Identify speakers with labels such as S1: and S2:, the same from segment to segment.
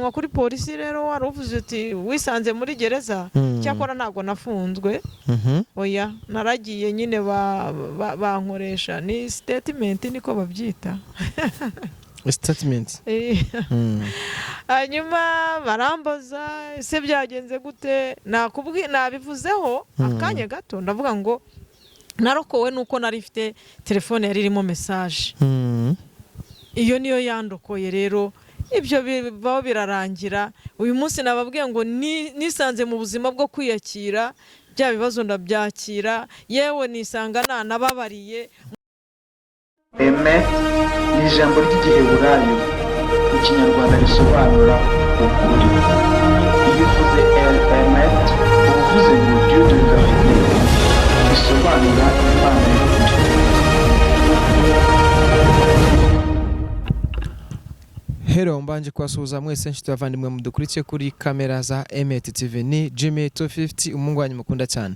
S1: nko kuri polisi rero waruvuze uti wisanze muri gereza cyakora ntago nafunzwe oya naragiye nyine bankoresha ni statement niko babyita
S2: statement
S1: hanyuma barambaza ese byagenze gute nabivuzeho akanya gato ndavuga ngo narokowe nuko nari mfite telefone yari irimo message iyo niyo yandokoye rero ibyo bibaho birarangira uyu munsi nababwiye ngo nisanze mu buzima bwo kwiyakira bya bibazo ndabyakira yewe nisanga nababariye
S3: Amen ni ijambo ry'igiheburayo mu kinyarwanda risobanura ukuri iyo uvuze Amen uvuze ngo Dieu de la vérité bisobanura Imana y'ukuri.
S2: Hello mbanje kwasuhuza mwese nshuti bavandimwe mudukurikiye kuri kamera za Emet TV ni Jimmy 250 umungu wanyu mukunda cyane.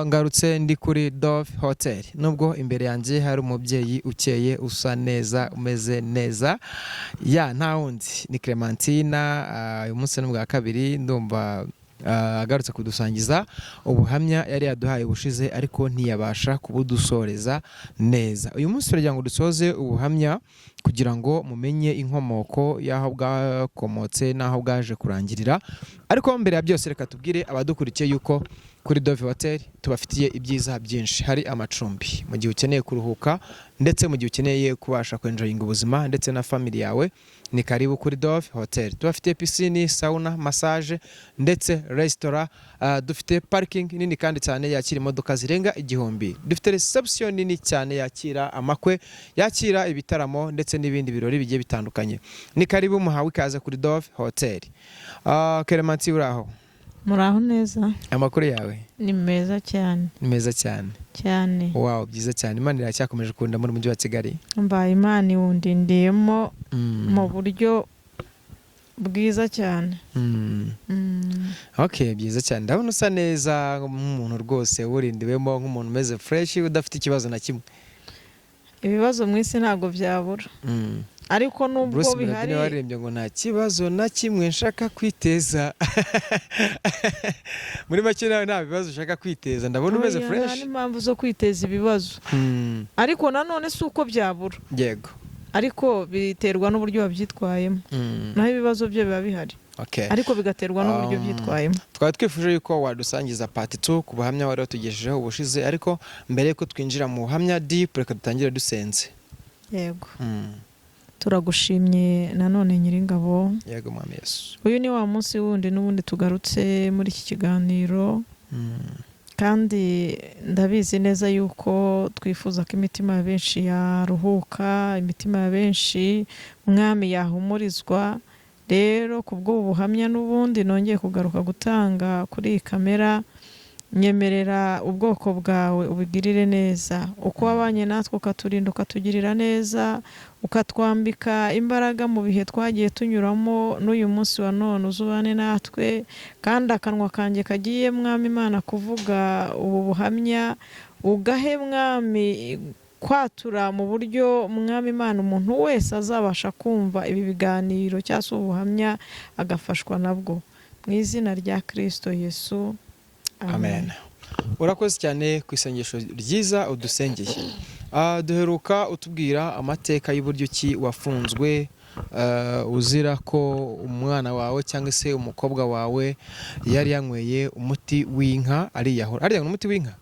S2: Ngarutse ndi kuri Dove Hotel nubwo imbere yanjye hari umubyeyi ukeye usa neza umeze neza ya nta wundi ni Clementina uyu munsi n'ubwa kabiri ndumva agarutse kudusangiza ubuhamya yari yaduhaye ubushize ariko ntiyabasha kubudusoreza neza. Uyu munsi turagira ngo dusoze ubuhamya kugira ngo mumenye inkomoko y'aho bwakomotse n'aho bwaje kurangirira, ariko mbere ya byose reka tubwire abadukurikiye yuko kuri Dove Hotel tubafitiye ibyiza byinshi. Hari amacumbi mu gihe ukeneye kuruhuka ndetse mu gihe ukeneye kubasha kwenjoyinga ubuzima ndetse na family yawe ni karibu kuri Dove Hotel. Tubafitiye piscine, sauna, massage ndetse restaurant. Dufite parking nini kandi cyane yakira imodoka zirenga 1000. Dufite reception nini cyane yakira amakwe, yakira ibitaramo ndetse n'ibindi birori bigiye bitandukanye. Ni karibu muhawe ikaze kuri Dove Hotel. Clementina uraho?
S1: Muraho neza.
S2: Amakuru yawe
S1: ni meza cyane.
S2: Ni meza cyane
S1: cyane.
S2: Wow, byiza cyane. Imana iracyakomeje kunda muri mujyi wa Kigali.
S1: Mbaye Imana iwundindiyemo mu buryo bwiza cyane.
S2: Okay, byiza cyane. Ndabona usa neza nk'umuntu rwose urindiwemo nk'umuntu umeze fresh udafite ikibazo na kimwe.
S1: Ibibazo mwisi ntago byabura. Ariko nubwo bihari
S2: warembye ngo nta kibazo na kimwe nshaka kwiteza. Muri make nawe nta bibazo ushaka kwiteza, ndabona umeze fresh.
S1: Nta impamvu zo kwiteza ibibazo. Ariko nanone si uko byabura.
S2: Yego.
S1: Ariko biterwa n'uburyo wabyitwayemo. Naho ibibazo byo biba bihari.
S2: Okay.
S1: Ariko bigaterwa n'uburyo byitwayemo.
S2: Twari twifuje yuko wadusangiza part 2 ku buhamya wari tugejejeho ubushize, ariko mbere yuko twinjira mu buhamya deep reka dutangire dusenze.
S1: Yego. Turagushimye nanone Nyiringabo.
S2: Yego mwami Yesu.
S1: Uyu ni wa munsi wundi n'ubundi tugarutse muri iki kiganiro. Kandi ndabizi neza yuko twifuza ko imitima ya benshi yaruhuka, imitima ya benshi mwami yahumurizwa. Rero kubwo ubuhamya n'ubundi nongeye kugaruka gutanga kuri iyi kamera, nyemerera ubwoko bwawe ubigirire neza, uko wabanye natwe ukaturinda ukatugirira neza, ukatwambika imbaraga mu bihe twagiye tunyuramo, n'uyu munsi wa none uzubane natwe, kandi akanwa kanjye kagiye mwami Imana kuvuga ubu buhamya ugahe mwami kwatura mu buryo mwami Imana umuntu wese azabasha kumva ibi biganiro cyangwa ubuhamya agafashwa nabwo, mu izina rya Kristo Yesu.
S2: Amen. Urakoze cyane ku isengesho ryiza udusengeye. Duheruka utubwira amateka y'uburyo ki wafunzwe uzira ko umwana wawe cyangwa se umukobwa wawe yari yanyweye umuti w'inka ariyahura. Ari yanyweye umuti w'inka?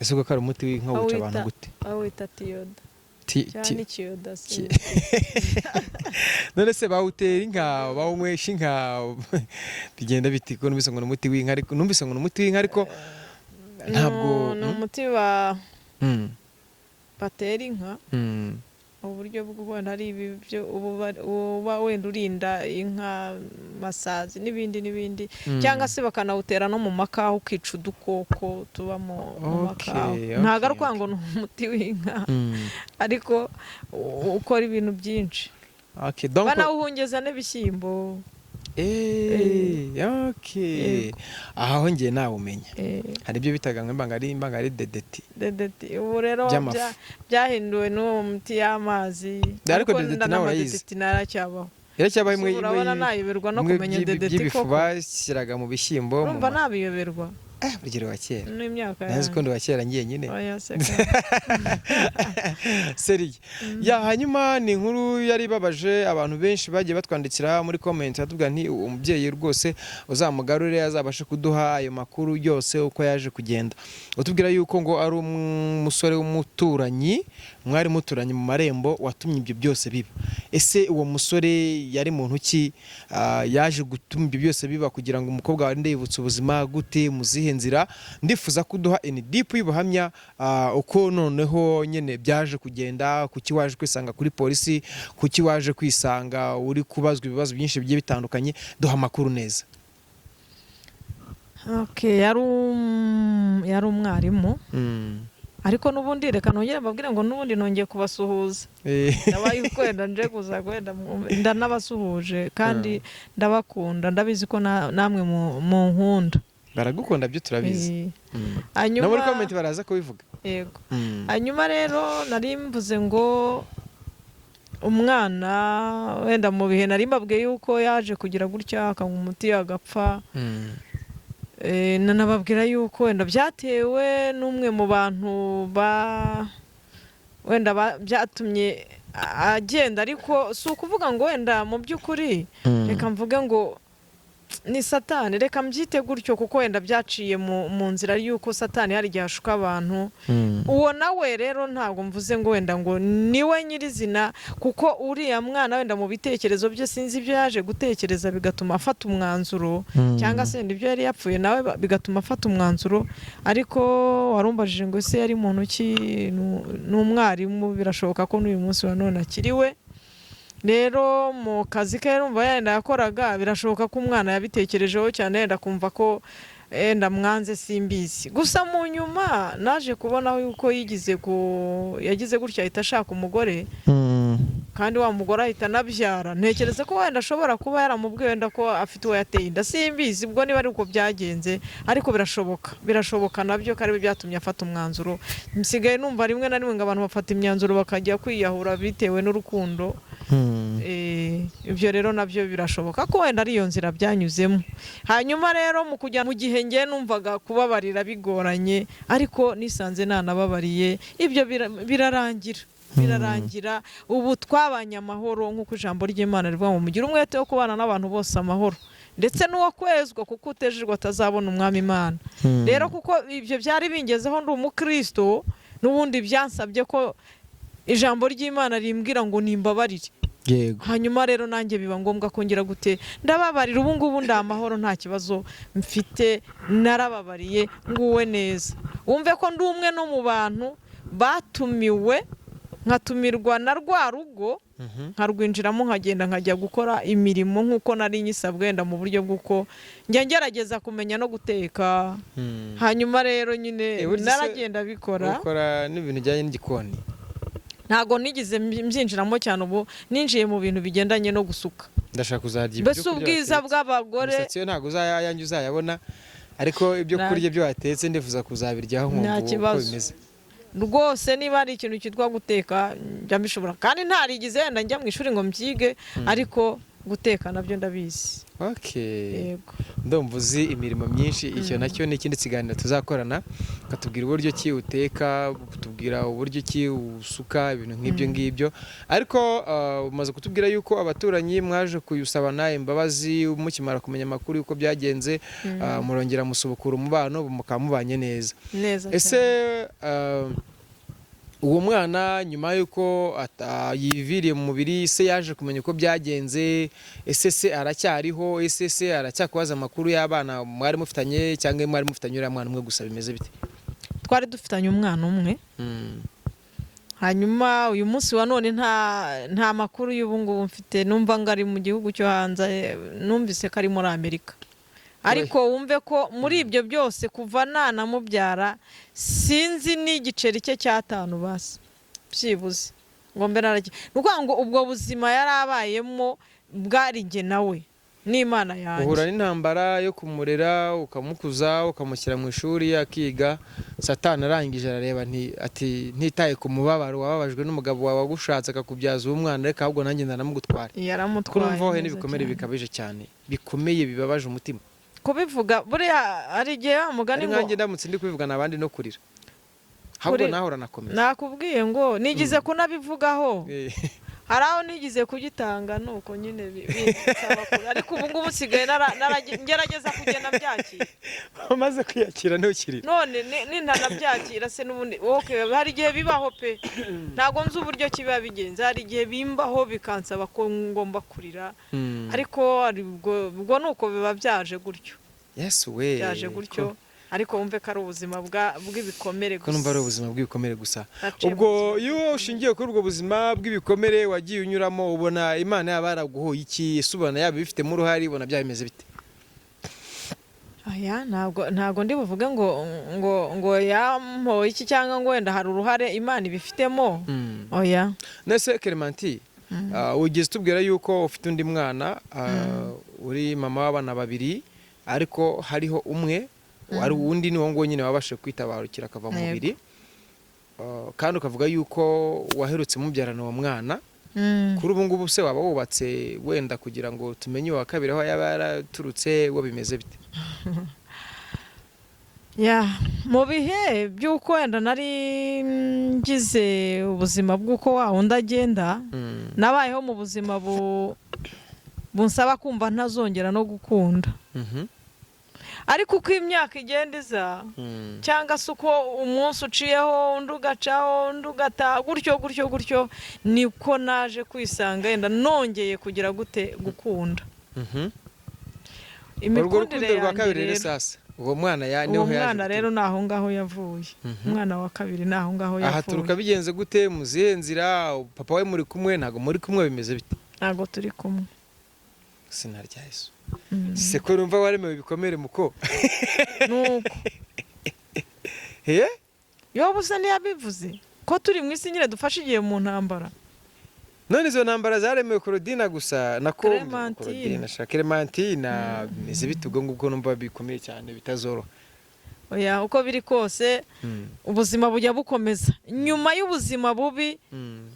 S2: Ese uko ari umuti w'inka wica abantu gute?
S1: Awita tiyoda. Cyane kiyoda se.
S2: None se bawutera inka bawunywesha inka bigenda biti ko numvise ngo umuti w'inka ariko numvise ngo umuti w'inka ariko ntabwo
S1: umuti batera inka. Uburyo bw'ubona ari ibyo uba wenda urinda inka masazi n'ibindi cyangwa se bakanawutera no mu makaho ukica udukoko tuba mu makaho. Ntago ari kwango umuti w'inka ariko ukora ibintu byinshi. Banawuhungeza n'ibishyimbo.
S2: Okay. Aha hongeye nawe umenya. Hari ibyo bitaga imbangari dedeti.
S1: Dedeti. Ubu rero byahinduwe n'uwo muti y'amazi.
S2: Ariko dedeti nawe urayizi.
S1: Dedeti naracyabaho.
S2: Iracyabaye imwe
S1: urabona nayoberwa no kumenya dedeti
S2: by'ibifu
S1: koko
S2: bashyiraga mu bishyimbo
S1: urumva nabiyoberwa
S2: urugero wa kera
S1: n'imyaka
S2: nazi ko ndi wa kera ngiye nyine
S1: oya seka
S2: seriye ya hanyuma ni inkuru yari ibabaje abantu benshi bagiye batwandikira muri comment batubwira nti umubyeyi rwose uzamugarure azabashe kuduha ayo makuru yose uko yaje kugenda utubwira yuko ngo ari umusore w'umuturanyi mwari muturanye mu marembo watumye ibyo byose biba ese uwo musore yari muntu ki yaje gutuma ibyo byose biba kugira ngo umukobwa wawe ndibutse ubuzima gute muzihe nzira ndifuza kuduha in deep y'ubuhamya uko noneho nyene byaje kugenda kuki waje kwisanga kuri polisi kuki waje kwisanga uri kubazwa ibibazo byinshi bigiye bitandukanye duha makuru neza.
S1: Okay, yari umwarimu ariko nubundi reka nongere mbabwire ngo nubundi nongeye kubasuhuza nabaye kwenda nje kuza kwenda ndanabasuhuje kandi ndabakunda ndabizi ko namwe mu nkunda
S2: baragukunda byo turabizi
S1: hanyuma
S2: no muri comment baraza kubivuga
S1: yego hanyuma rero nari mvuze ngo umwana wenda mu bihe nari mbabwiye yuko yaje kugira gutya akanywa umuti agapfa nanababwira yuko wenda byatewe n'umwe mu bantu wenda byatumye agenda ariko si ukuvuga ngo wenda mu by'ukuri reka mvuge ngo ni satani reka mbyite gutyo kuko wenda byaciye mu nzira y'uko satani hari igihe ashuka abantu uwo nawe rero ntabwo mvuze ngo wenda ngo niwe nyirizina kuko uriya mwana wenda mu bitekerezo bye sinzi ibyo yaje gutekereza bigatuma afata umwanzuro cyangwa se ibyo yari yapfuye nawe bigatuma afata umwanzuro ariko warumbajije ngo ese yari muntu ki n'umwarimu birashoboka ko n'uyu munsi wa none akiriwe rero mu kazi ke rumva yenda yakoraga birashoboka ko umwana yabitekerejeho cyane yenda kumva ko yenda mwanze simbizi gusa mu nyuma naje kubona yuko yagize gutya ahita ashaka umugore kandi wa mugore ahita anabyara ntekereza ko wenda ashobora kuba yaramubwiye wenda ko afite uwo yateye inda simbizi ubwo niba ari uko byagenze ariko birashoboka nabyo ko ari byatumye afata umwanzuro msigaye numva rimwe na rimwe ngo abantu bafata imyanzuro bakajya kwiyahura bitewe n'urukundo ibyo rero nabyo birashoboka ko wenda ari iyo nzira byanyuzemo hanyuma rero mu kujya mu gihe ngiye numvaga kubabarira bigoranye ariko nisanze nanababariye ibyo birarangira ubu twabanye amahoro nk'uko ijambo ry'Imana rivuga ngo mugire umwete wo kubana n'abantu bose amahoro ndetse n'uwo kwezwa kuko utejejwe atazabona umwami Imana rero kuko ibyo byari bingezeho ndi umukristo n'ubundi byansabye ko ijambo ry'Imana rimbwira ngo nimbabarire hanyuma rero nanjye biba ngombwa kongera gute ndababarira ubu ngubu ndamahoro nta kibazo mfite narababariye nguwe neza wumve ko ndi umwe no mu bantu batumiwe nkatumirwa na rwa rugo nkarwinjiramo nkagenda nkajya gukora imirimo nk'uko nari nyisabwe wenda mu buryo bw'uko njya ngerageza kumenya no guteka hanyuma rero nyine naragenda bikora
S2: n'ibintu bijyanye n'igikoni
S1: ntago nigize mbyinjiramo cyane ubu ninjiye mu bintu bigendanye no gusuka
S2: ndashaka kuzarya ibyo
S1: bese ubwiza bw'abagore
S2: umusatsi ntago uzayanjye uzayabona ariko ibyo kurya byo watetse ndifuza kuzabiryaho nkumva uko bimeze rwose niba ari ikintu cyitwa guteka njya mbishobora kandi ntarigize yenda njya mu ishuri ngo mbyige ariko guteka nabyo ndabizi yego ndumva uzi imirimo myinshi icyo nacyo ni ikindi kiganiro tuzakorana ukatubwira uburyo ki uteka kutubwira uburyo ki usuka ibintu nk'ibyo ngibyo ariko umaze kutubwira yuko abaturanyi mwaje kuyusabana imbabazi mukimara kumenya amakuru yuko byagenze murongera musubukura umubano mukaba mubanye neza ese uwo mwana nyuma yuko yiviriye mu mubiri se yaje kumenya uko byagenze ese aracyariho ese aracyakubaza amakuru y'abana mwari mufitanye cyangwa mwari mufitanye uriya mwana umwe gusa bimeze bite
S1: twari dufitanye umwana umwe hanyuma uyu munsi wa none nta makuru y'ubu ngubu mfite numva ngo ari mu gihugu cyo hanze numvise ko ari muri Amerika ariko wumve ko muri ibyo byose kuva nanamubyara sinzi n'igiceri cye cy'atanu basi byibuze ngo mbe naraki nuko ngo ubwo buzima yarabayemo bwari nge nawe n'Imana yanjye.
S2: uhura n'intambara yo kumurera ukamukuza ukamushyira mu ishuri akiga, Satani arangije arareba ati ntitaye ku mubabaro wababajwe n'umugabo wawe wagushatse akakubyaza uwo mwana, reka ahubwo nanjye ndanamugutwara.
S1: Yaramutwaye.
S2: Kurumva wowe n'ibikomere bikabije cyane bikomeye bibabaje umutima
S1: kubivuga buriya ari igihe wa mugani ngo
S2: nkanjye ndamutse ndi kubivugana abandi no kurira, ahubwo nahora nakomeza.
S1: nakubwiye ngo nigize kunabivugaho hari aho nigize kugitanga nuko nyine bisaba kure, ariko ubu ngubu usigaye ngerageza kugenda byakira.
S2: Umaze kwiyakira ntukirira
S1: none nintanabyakira se n'ubundi hari igihe bibaho pe, ntabwo nzi uburyo kiba bigenze, hari igihe bimbaho bikansaba ko ngomba kurira, ariko ubwo nuko biba byaje gutyo.
S2: Yesu we
S1: byaje gutyo, ariko wumve ko ari ubuzima bw'ibikomere gusa.
S2: Ko numva ari ubuzima bw'ibikomere gusa. Ubwo iyo ushingiye kuri ubwo buzima bw'ibikomere wagiye unyuramo, ubona Imana yaba yaraguhoye iki? Ese ubona yaba bifitemo uruhare, ubona byabimeze bite?
S1: Aya ntabwo ndi buvuge ngo yampoye iki cyangwa ngo wenda hari uruhare Imana ibifitemo. Oya.
S2: Nese Clementine, ugize tubwira yuko ufite undi mwana, uri mama w'abana babiri, ariko hariho umwe wari uwundi ni wo ngo nyine wabashe kwitabarukira akava mu mubiri, kandi ukavuga yuko waherutse mubyarana uwo mwana. Kuri ubu ngubu se waba wubatse wenda kugira ngo tumenye uwa kabiri aho yaba yaraturutse, wo bimeze bite?
S1: Mu bihe by'uko wenda nari ngize ubuzima bw'uko wa wundi agenda, nabayeho mu buzima bunsaba kumva ntazongera no gukunda. Ariko uko imyaka igenda iza cyangwa se uko umunsi uciyeho undi ugacaho undi ugataha gutyo niko naje kwisanga yenda nongeye kugira gukunda.
S2: Imikundire rwa kabiri rero sasa uwo mwana
S1: rero naho ngaho yavuye. Umwana wa kabiri naho ngaho yavuye.
S2: Ahaturuka bigenze gute? Muzihe nzira? Papa we muri kumwe? Ntago muri kumwe? Bimeze bite?
S1: Ntago turi kumwe.
S2: Sinarya Yesu. Se ko numva waremewe ibikomere muko?
S1: Nuko. Yobu se ntiyabivuze ko turi mu isi nyine dufashe igihe mu ntambara.
S2: None izo ntambara zaremewe Claudine gusa na ko Clementine bimeze bite? Ubwo ngubwo numva bikomeye cyane bitazoroha.
S1: Oya, uko biri kose ubuzima bujya bukomeza. Nyuma y'ubuzima bubi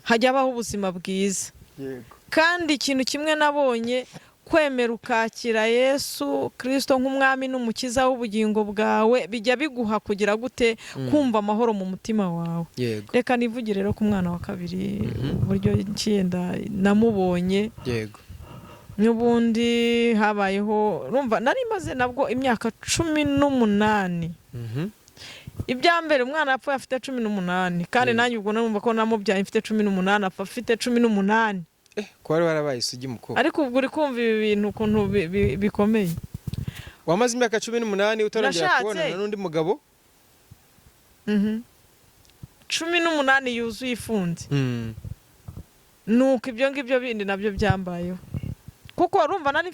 S1: hajya abaho ubuzima bwiza.
S2: Yego.
S1: Kandi ikintu kimwe nabonye, kwemera ukakira Yesu Kristo nk'umwami n'umukiza w'ubugingo bwawe bijya biguha kugira gute kumva amahoro mu mutima wawe.
S2: Yego.
S1: Reka nivugire rero ku mwana wa kabiri uburyo cyenda namubonye.
S2: Yego.
S1: N'ubundi habayeho rumva nari maze nabwo imyaka 18. Ibya mbere umwana apfa afite 18, kandi nanjye ubwo numva ko namubyaye mfite 18 apfa afite 18.
S2: Ko wari warabaye isugi muko.
S1: Ariko ubwo uri kumva ibi bintu ukuntu bikomeye.
S2: Wamaze imyaka 18 utarongera kubonana n'undi mugabo?
S1: 18 yuzuye ifunze. Nuko ibyo ngibyo bindi nabyo byambayeho. Kuko urumva nari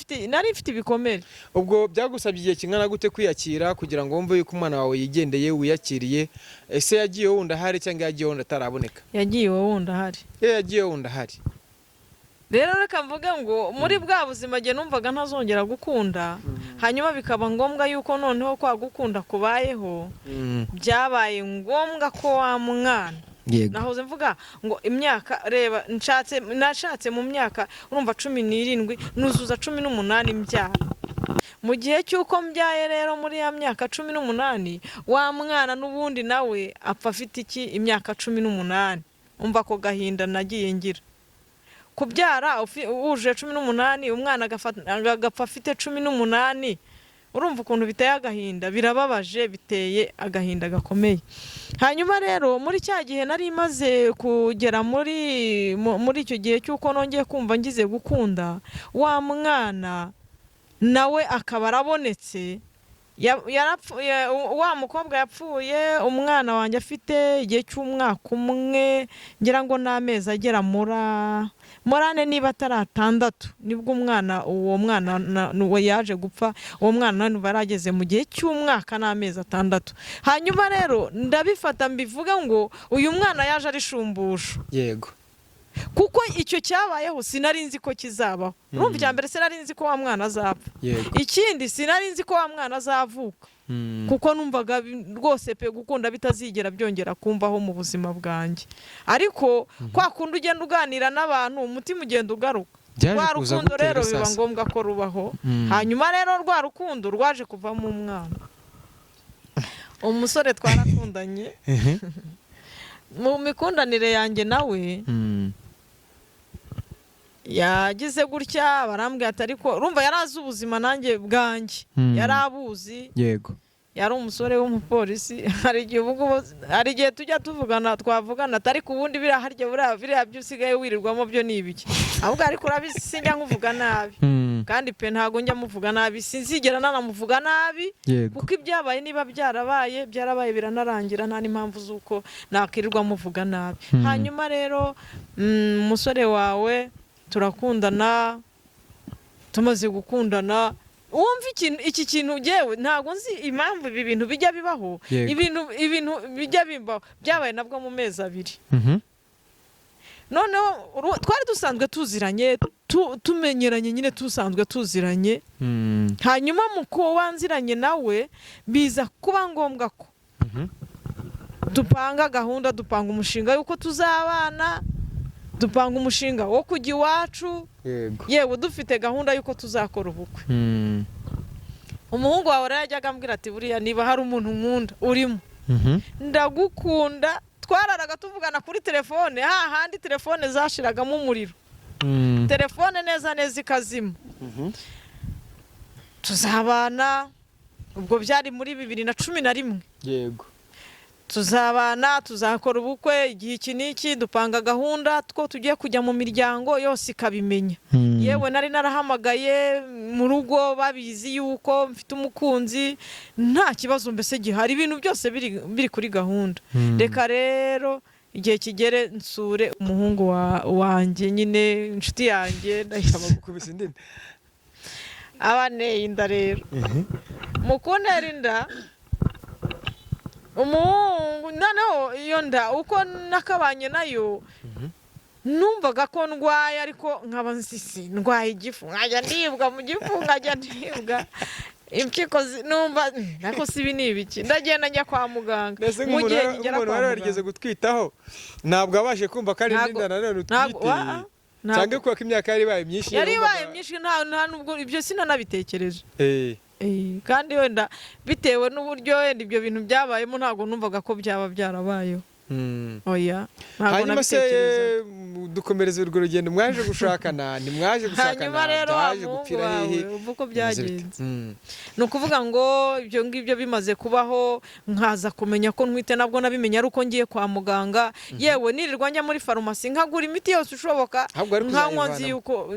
S1: mfite ibikomere.
S2: Ubwo byagusabye igihe kingana gute kwiyakira kugira ngo wumve yuko umwana wawe yigendeye wiyakiriye? Ese yagiye wundi ahari cyangwa yagiye wundi ataraboneka?
S1: Yagiye wundi ahari.
S2: Yagiye wundi ahari.
S1: Rero reka mvuge ngo muri bwa buzima gihe numvaga ntazongera gukunda, hanyuma bikaba ngombwa yuko noneho kwa gukunda kubayeho, byabaye ngombwa ko wa mwana. Nahoze mvuga ngo imyaka reba nashatse mu myaka urumva 17 nuzuza 18 mbyara. Mu gihe cy'uko mbyaye rero muri ya myaka 18 wa mwana n'ubundi nawe apfa afite iki imyaka 18. Umva ko gahinda nagiye ngira. Kubyara uje 18 umwana agapfa afite 18. Urumva ukuntu biteye agahinda, birababaje, biteye agahinda gakomeye. Hanyuma rero muri cya gihe nari maze kugera muri icyo gihe cy'uko nongeye kumva ngize gukunda, wa mwana nawe akaba arabonetse. Wa mukobwa yapfuye, umwana wanjye afite igihe cy'umwaka umwe, ngira ngo n'amezi agera morane niba ataratandatu, nibwo uwo mwana yaje gupfa. Uwo mwana none barageze mu gihe cy'umwaka n'amezi 6. Hanyuma rero ndabifata mbivuga ngo uyu mwana yaje ari shumbusho.
S2: Yego.
S1: kuko icyo cyabayeho sinari nzi ko kizabaho. Urumva icya mbere sinari nzi ko wa mwana azapfa, ikindi sinari nzi ko wa mwana azavuka, kuko numvaga rwose pe gukunda bitazigera byongera kumvaho mu buzima bwanjye. Ariko kwa kundi ugenda uganira n'abantu umutima ugenda ugaruka, rwa rukundo rero biba ngombwa ko rubaho. Hanyuma rero rwa rukundo rwaje kuvamo umwana. Umusore twarakundanye mu mikundanire yanjye nawe yagize gutya, barambwira ati ariko urumva yarazi ubuzima nanjye bwanjye, yarabuzi.
S2: Yego,
S1: yari umusore w'umupolisi. Hari igihe tujya twavugana ariko ubundi biriya byusigaye wirirwamo byo ni ibiki, ahubwo ariko urabizi sinjya nkuvuga nabi, kandi pe ntago njya muvuga nabi, sinzigera nanamuvuga nabi, kuko ibyabaye niba byarabaye biranarangira, nta n'impamvu z'uko nakirirwa muvuga nabi. Hanyuma rero umusore wawe turakundana, tumaze gukundana wumva iki kintu yewe ntago nzi impamvu ibi bintu bijya bibaho. Ibintu bijya bibaho byabaye nabwo mu mezi 2. Noneho twari dusanzwe tuziranye, tumenyeranye nyine, tusanzwe tuziranye. Hanyuma muko wanziranye nawe biza kuba ngombwa ko dupanga gahunda, dupanga umushinga yuko tuzabana, dupanga umushinga wo kujya iwacu. Yewe dufite gahunda yuko tuzakora ubukwe. Umuhungu wawe yajyaga ambwira ati buriya niba hari umuntu nkunda urimo, ndagukunda. Twararaga tuvugana kuri telefone, hahandi telefone zashiragamo umuriro, telefone neza ikazima. Tuzabana, ubwo byari muri 2011.
S2: Yego,
S1: tuzabana, tuzakora ubukwe igihe iki n'iki, dupanga gahunda two tugiye kujya mu miryango yose ikabimenya. Yewe nari narahamagaye mu rugo babizi yuko mfite umukunzi, nta kibazo mbese gihari, ibintu byose biri kuri gahunda. Reka rero igihe kigere nsure umuhungu wanjye nyine, inshuti yanjye,
S2: ndayabagukubise indimi
S1: abaneye inda. Rero mukundera inda umuhungu, noneho iyo nda uko nakabanye nayo numvaga ko ndwaye, ariko nkaba nsisi ndwaye igifu, nkajya ndibwa mu gifu, nkajya ndibwa impyiko numva nako sibi nibiki, ndagenda njya kwa muganga. Mu gihe ngera kwa muganga
S2: warigeze gutwitaho, ntabwo abashe kumva ko ari inda nanone utwite, cyangwa ko imyaka yari ibaye myinshi.
S1: Yari ibaye myinshi, nta nubwo ibyo sinanabitekereje. Kandi wenda bitewe n'uburyo wenda ibyo bintu byabayemo, ntabwo numvaga ko byaba byarabayeho. Oya, ntabwo nabitekereza.
S2: Dukomereza urwo rugendo, mwaje gushakana, nimwaje gushakana,
S1: hanyuma rero
S2: byaje gupfira hehe?
S1: Uko byagenze ni ukuvuga ngo ibyo ngibyo bimaze kubaho, nkaza kumenya ko ntwite, nabwo nabimenye ari uko ngiye kwa muganga. Yewe nirirwa njya muri farumasi nkagura imiti yose ushoboka, nkanywa nzi yuko,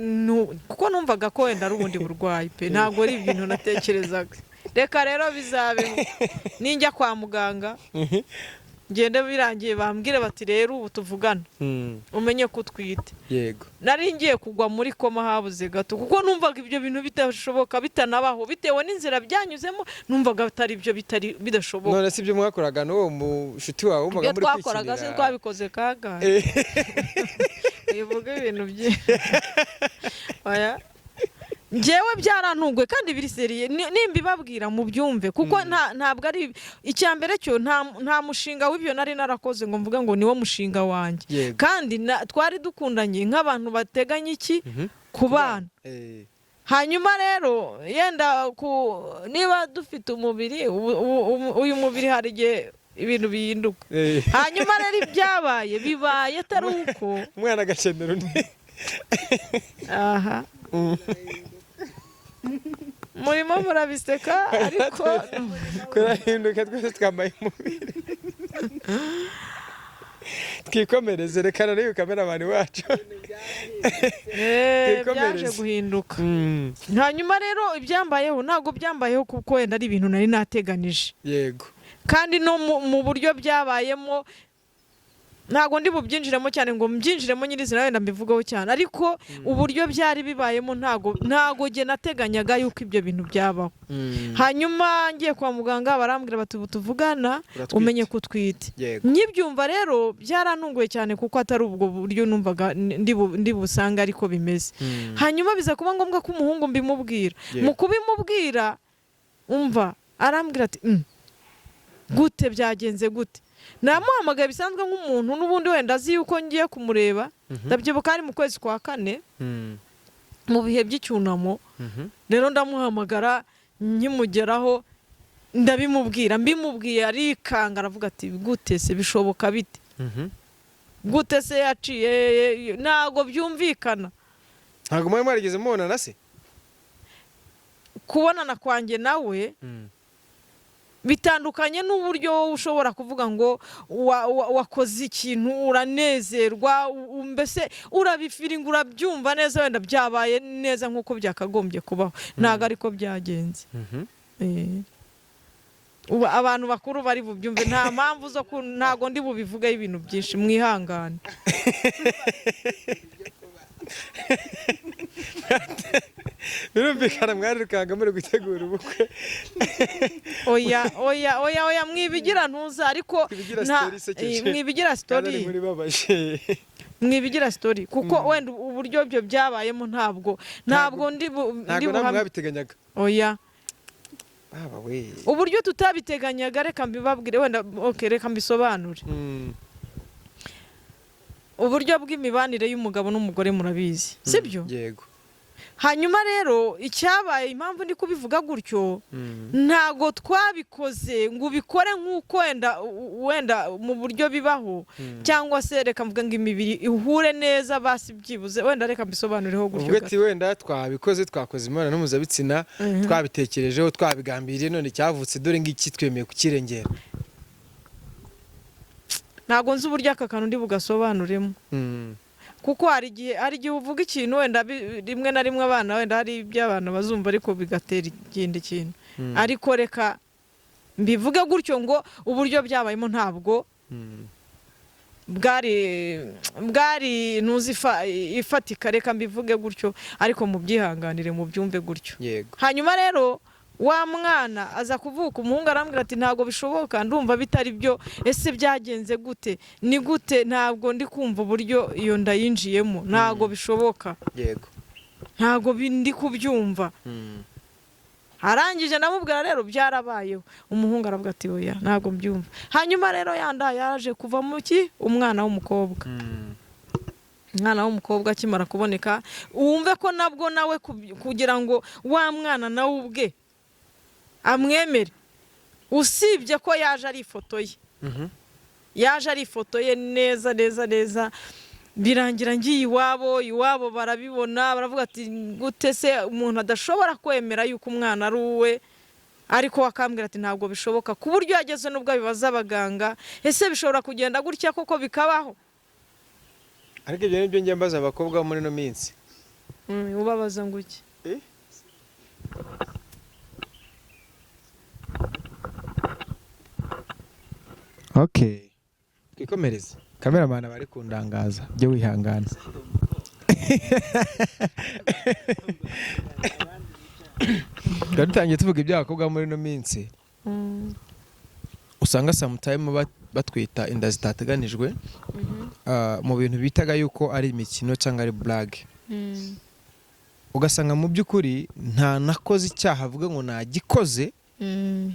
S1: kuko numvaga ko wenda ari ubundi burwayi pe, ntabwo ari ibintu natekerezaga. Reka rero bizabe ninjya kwa muganga, ngende birangiye bambwire bati rero ubu tuvugana umenye ko utwite.
S2: Yego,
S1: nari ngiye kugwa muri koma habuze gato, kuko numvaga ibyo bintu bitashoboka, bitanabaho, bitewe n'inzira byanyuzemo, numvaga bitari ibyo bidashoboka.
S2: None si ibyo mwakoraga n'uwo mushuti wawe wumvaga muri kwikinira?
S1: Twakoraga se twabikoze kagaye. Ivuga ibintu byinshi. Oya, njyewe byarantunguye kandi biri seriye, nimbibabwira mu byumve, kuko ntabwo ari icyambere cyo, nta mushinga w'ibyo nari narakoze ngo mvuga ngo niwo mushinga wanjye. Kandi twari dukundanye nk'abantu bateganya iki ku bana. Hanyuma rero yenda niba dufite umubiri, uyu mubiri hari igihe ibintu bihinduka. Hanyuma rero ibyabaye bibaye atari uko
S2: umwana agakenera undi.
S1: Aha, murimo murabiseka, ariko
S2: kurahinduka, twese twambaye umubiri. Twikomereze, reka rero kameramani wacu
S1: byaje guhinduka. Hanyuma rero ibyambayeho ntabwo byambayeho kuko wenda ari ibintu nari nateganije.
S2: Yego,
S1: kandi no mu buryo byabayemo ntago ndi bubyinjiremo cyane ngo mbyinjiremo nyirizina wenda mbivugaho cyane ariko uburyo byari bibayemo ntago jye nateganyaga yuko ibyo bintu byabaho. Hanyuma ngiye kwa muganga barambwira bati tuvugana umenye kutwite. Nyibyumva rero byarantunguye cyane kuko atari ubwo buryo numvaga ndi busanga ariko bimeze. Hanyuma biza kuba ngombwa ko umuhungu mbimubwira. Mu kubimubwira umva arambwira ati gute byagenze gute. Namuhamagaye bisanzwe nk'umuntu n'ubundi wenda azi yuko ngiye kumureba. Ndabyibuka ari mu kwezi kwa 4 mu bihe by'icyunamo. Rero ndamuhamagara nkimugeraho ndabimubwira mbimubwiye arikanga aravuga ati gute se bishoboka bite. Gute se yaciye ntago byumvikana.
S2: Ntago mwe mwarigeze mubonana se?
S1: Kubonana kwanjye nawe bitandukanye n'uburyo ushobora kuvuga ngo wakoze ikintu uranezerwa mbese urabifiringa urabyumva neza wenda byabaye neza nk'uko byakagombye kubaho. Ntago ariko byagenze. Abantu bakuru bari bubyumve nta mpamvu zo ntago ndi bubivugaho ibintu byinshi mwihangane.
S2: Birumvikana mwarirukanga muri gutegura ubukwe.
S1: Oya mwibigira ntuza ariko mwibigira story. Mwibigira story kuko wenda uburyo byo byabayemo ntabwo ndi
S2: mwabiteganyaga.
S1: Oya uburyo tutabiteganyaga reka mbibabwire wenda reka mbisobanure. Uburyo bw'imibanire y'umugabo n'umugore murabizi sibyo?
S2: Yego.
S1: Hanyuma rero icyabaye impamvu ndi kubivuga gutyo ntago twabikoze ngo ubikore nk'uko wenda mu buryo bibaho cyangwa se reka mvuga ngo imibiri ihure neza basi byibuze wenda reka mbisobanureho gutyo.
S2: Ubwo ati wenda twabikoze twakoze imibonano mpuzabitsina twabitekerejeho twabigambiriye none cyavutse dore ngiki twemeye kukirengera.
S1: Ntago nzi uburyo aka kantu ndi bugasobanuremo. Kuko hari igihe uvuga ikintu wenda rimwe na rimwe abana wenda hari iby'abana bazumva ariko bigatera ikindi kintu. Ariko reka mbivuge gutyo ngo uburyo byabayemo ntabwo bwari ntuzi ifatika reka mbivuge gutyo ariko mu byihanganire mu byumve gutyo. Hanyuma rero wa mwana aza kuvuka umuhungu arambwira ati ntago bishoboka ndumva bitari byo ese byagenze gute ni gute ntabwo ndi kumva uburyo iyo ndayinjiyemo ntago bishoboka.
S2: Yego.
S1: Ntago ndi kubyumva. Arangije namubwira rero byarabayeho umuhungu aravuga ati oya ntago mbyumva. Hanyuma rero yanda yaje kuva mu umwana w'umukobwa. Umwana w'umukobwa akimara kuboneka wumve ko nabwo nawe kugira ngo wa mwana nawe ubwe amwemere usibye ko yaje ari ifoto ye. Yaje ari ifoto ye neza birangira ngiye iwabo barabibona baravuga ati gute se umuntu adashobora kwemera yuko umwana ari uwe ariko wakambwira ati ntabwo bishoboka ku buryo yageze n'ubwo bibaza abaganga ese bishobora kugenda gutya koko bikabaho.
S2: Ariko ibyo nibyo njye mbaza abakobwa muri no minsi.
S1: Ubabaza ngo iki?
S2: Okay. Twikomereze. Cameraman bari kundangaza. Byo wihangana. Gatangiye tuvuga iby'abakobwa muri no minsi. Usanga sometime batwita inda zitateganijwe mu bintu bitaga yuko ari imikino cyangwa ari blague. Ugasanga mu by'ukuri nta nakoze icyaha avuga ngo nagikoze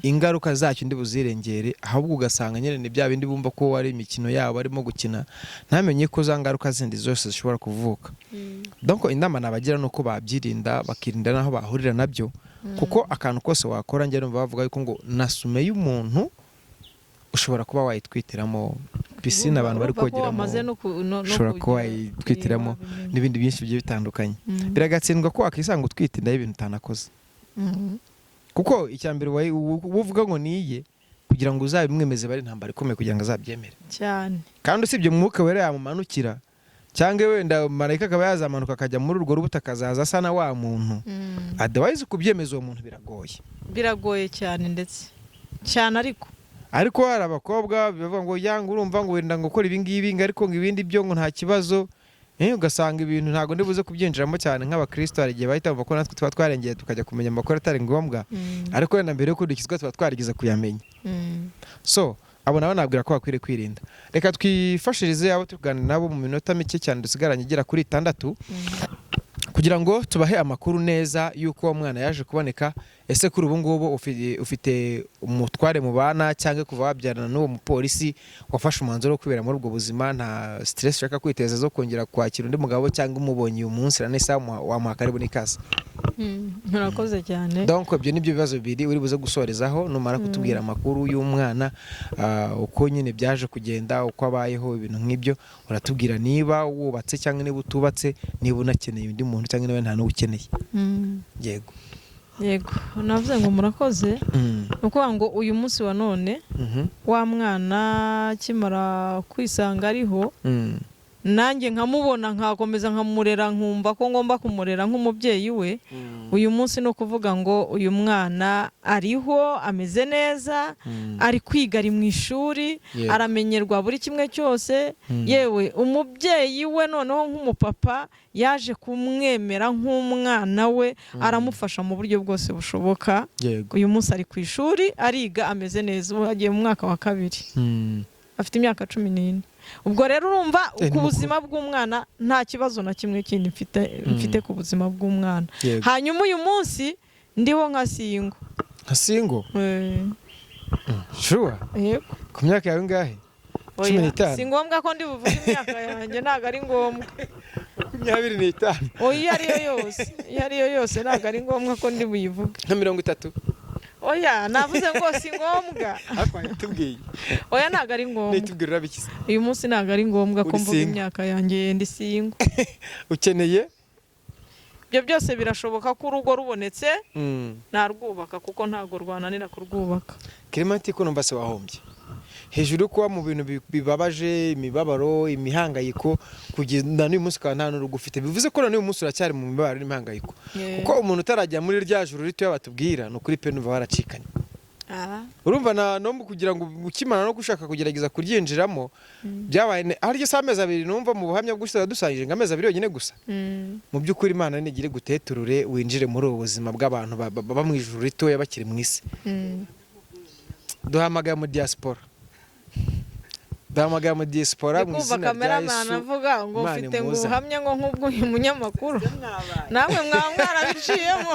S2: ingaruka zacyo ndi buzirengere ahubwo ugasanga nyene ni bya bindi bumva ko ari imikino yabo arimo gukina ntamenye ko za ngaruka zindi zose zishobora kuvuka. Donc inama nabagira nuko babyirinda bakirinda naho bahurira nabyo kuko akantu kose wakora njye numva bavuga yuko ngo nasume y'umuntu ushobora kuba wayitwitiramo piscine abantu bari kogeramo ushobora kuba wayitwitiramo n'ibindi byinshi bigiye bitandukanye. Biragatsindwa ko akisanga utwitinda y'ibintu utanakoze. Kuko icyambere uvuga ngo niye kugira ngo uzabimwemeze bari ntambara ikomeye kugira ngo azabyemere
S1: cyane.
S2: Kandi usibye mwuka wera yamumanukira cyangwa wenda marayika akaba yazamanuka akajya muri urwo rubuta akazaza asa na wa muntu. Otherwise kubyemeza uwo muntu biragoye
S1: cyane ndetse cyane ariko
S2: ariko hari abakobwa bavuga ngo yanga urumva ngo wenda ngo ukora ibi ngibi ariko ngo ibindi byo ngo nta kibazo, ugasanga ibintu ntabwo ndibuze kubyinjiramo cyane nk'abakristo. Hari igihe bahita bumva ko natwe tuba twarengeye tukajya kumenya amakuru atari ngombwa, ariko wenda mbere yo kudukizwa tuba twarigeze kuyamenya. So abo nabo nabwira ko bakwiriye kwirinda. Reka twifashirize abo tuganira nabo mu minota mike cyane dusigaranye igera kuri 6 kugira ngo tubahe amakuru neza y'uko uwo mwana yaje kuboneka. Ese kuri ubu ngubu ufite umutware mu bana cyangwa kuva wabyarana n'uwo mupolisi wafashe umwanzuro wo kwibera muri ubwo buzima, nta stress ushaka kwiteza zo kongera kwakira undi mugabo, cyangwa umubonye uyu munsi ranesa wamuha karibu n'ikaze?
S1: Murakoze cyane.
S2: Donc ibyo nibyo bibazo bibiri uri buze gusorezaho numara kutubwira amakuru y'umwana, uko nyine byaje kugenda, uko abayeho, ibintu nk'ibyo. Uratubwira niba wubatse cyangwa niba utubatse, niba unakeneye undi muntu cyangwa niba nta n'ukeneye.
S1: Yego, navuze ngo murakoze. Nuko ngo uyu munsi wa none wa mwana akimara kwisanga ariho, nanjye nkamubona nkakomeza nkamurera, nkumva ko ngomba kumurera nk'umubyeyi we. Uyu munsi no kuvuga ngo uyu mwana ariho, ameze neza, ari kwiga, ari mu ishuri, aramenyerwa buri kimwe cyose. Yewe umubyeyi we noneho nk'umupapa yaje kumwemera nk'umwana we, aramufasha mu buryo bwose bushoboka. Uyu munsi ari ku ishuri, ariga, ameze neza. Ubu agiye mu mwaka wa 2, afite imyaka 14. Ubwo rero urumva ku buzima bw'umwana nta kibazo na kimwe kindi mfite ku buzima bw'umwana. Hanyuma uyu munsi ndiho nka singo.
S2: Nka singo? Sure?
S1: Yego.
S2: Ku myaka yawe ngahe? 15.
S1: Si ngombwa ko ndi buvuge imyaka yanjye, ntago ari ngombwa.
S2: 25.
S1: Oya, iyo ariyo yose ntago ari ngombwa ko ndi buyivuge.
S2: Nka 30.
S1: Oya, navuze ngo si ngombwa.
S2: Ariko tubwiye.
S1: Oya, ntago ari ngombwa.
S2: Nitubwirira bikize.
S1: Uyu munsi ntago ari ngombwa ko mvuga imyaka yanjye, ndi singo.
S2: Ukeneye?
S1: Ibyo byose birashoboka ko urugo rubonetse, narwubaka kuko ntago rwananira kurwubaka. Clement,
S2: ko numva se wahombye. Hejuru kuba mu bintu bibabaje, imibabaro, imihangayiko, kugenda n'uyu munsi kandi nta n'urugo ufite, bivuze ko n'uyu munsi uracyari mu mibabaro n'imihangayiko. Kuko umuntu utarajya muri rya juru rito batubwira no kuri pe numva waracikanye. Urumva no kugira ngo ukimana no gushaka kugerageza kuryinjiramo byabaye ari cyo amezi 2 numva mu buhamya bw'ushaka dusangije ngamezi 2 yonyine gusa. Mu by'ukuri Imana nigire guteturure winjire muri ubu buzima bw'abantu baba mu ijuru rito bakiri mu isi. Duhamagaye mu diaspora. Duhamagaye mu diaspora mu izina rya Yesu.
S1: Avuga ngo ufite ngo ubuhamya ngo nk'ubwo uyu munyamakuru namwe mwaba mwarabiciyemo.